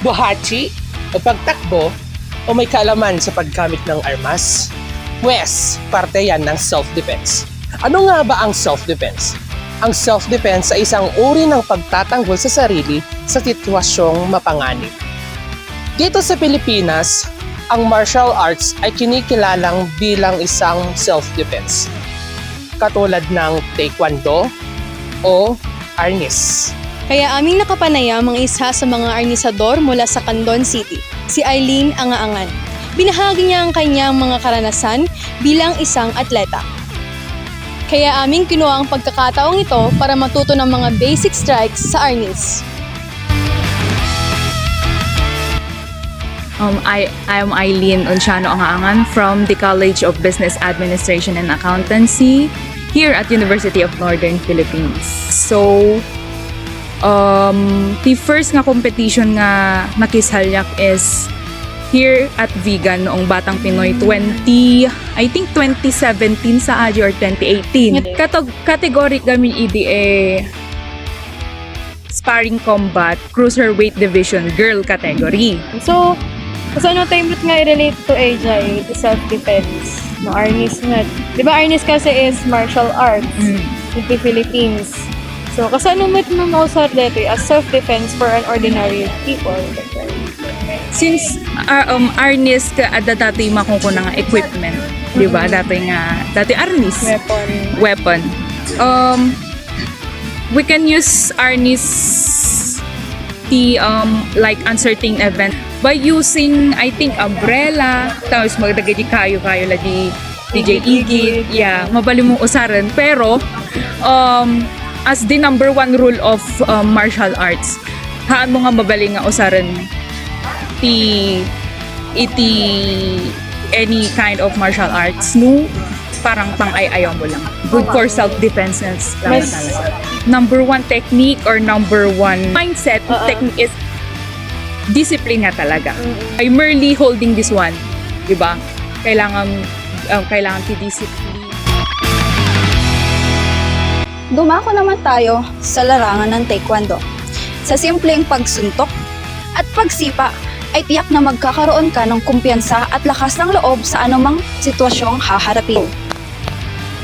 buhachi o pagtakbo o may kaalaman sa paggamit ng armas? Pwes, parte yan ng self-defense. Ano nga ba ang self-defense? Ang self-defense ay isang uri ng pagtatanggol sa sarili sa sitwasyong mapanganib. Dito sa Pilipinas, ang martial arts ay kinikilalang bilang isang self-defense, katulad ng taekwondo o arnis. Kaya aming nakapanayam ang isa sa mga arnisador mula sa Candon City, si Eileen Angaangan. Binahagi niya ang kanyang mga karanasan bilang isang atleta. Kaya aming kinuha ang pagkakataong ito para matuto ng mga basic strikes sa arnis. I am Eileen Onciano Angaangan from the College of Business Administration and Accountancy here at University of Northern Philippines. So, the first nga competition nga nakishalyak is here at Vegan noong Batang Pinoy 2017 sa ADI or 2018. Category kami EDA sparring combat cruiserweight division girl category. So ano tayo nga i-relate to AJ, to self-defense, no arnis nga. Di ba arnis kasi is martial arts in the Philippines. So kasano mo sa dito as self-defense for an ordinary people? Since arnis ka dati makukuha nga equipment, di ba? Dati arnis. Weapon. We can use arnis like uncertain event by using, I think, umbrella, tapos magdagay kayo lagi DJ Igit, yeah, mabali mong usaran. Pero, as the number one rule of martial arts, haan mo nga mabali nga usaran any kind of martial arts, no? Parang pang-ayaw mo lang. Good for self-defense lang talaga. Number one technique or number one mindset technique is discipline nga talaga. By merely holding this one, di ba? Kailangan discipline. Dumako naman tayo sa larangan ng taekwondo. Sa simpleng pagsuntok at pagsipa ay tiyak na magkakaroon ka ng kumpiyansa at lakas ng loob sa anumang sitwasyong haharapin.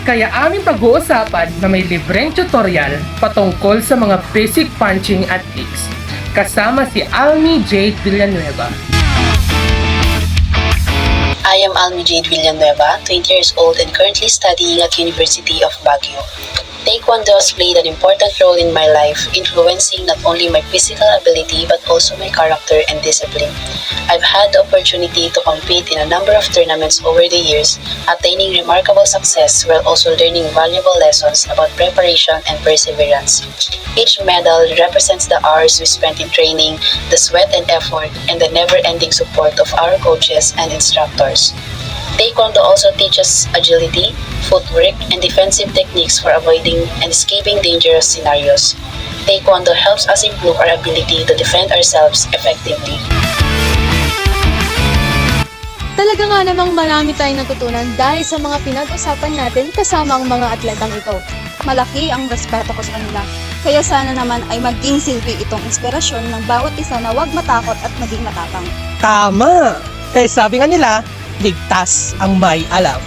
Kaya aming pag-uusapan na may libreng tutorial patungkol sa mga basic punching at kicks. Kasama si Almi Jade Villanueva. I am Almi Jade Villanueva, 20 years old and currently studying at University of Baguio. Taekwondo has played an important role in my life, influencing not only my physical ability but also my character and discipline. I've had the opportunity to compete in a number of tournaments over the years, attaining remarkable success while also learning valuable lessons about preparation and perseverance. Each medal represents the hours we spent in training, the sweat and effort, and the never-ending support of our coaches and instructors. Taekwondo also teaches agility, footwork, and defensive techniques for avoiding and escaping dangerous scenarios. Taekwondo helps us improve our ability to defend ourselves effectively. Talaga nga namang marami tayong natutunan dahil sa mga pinag-usapan natin kasama ang mga atletang ito. Malaki ang respeto ko sa kanila. Kaya sana naman ay maging silbi itong inspirasyon ng bawat isa na huwag matakot at maging matapang. Tama! Kaya sabi nga nila, ligtas ang may alam.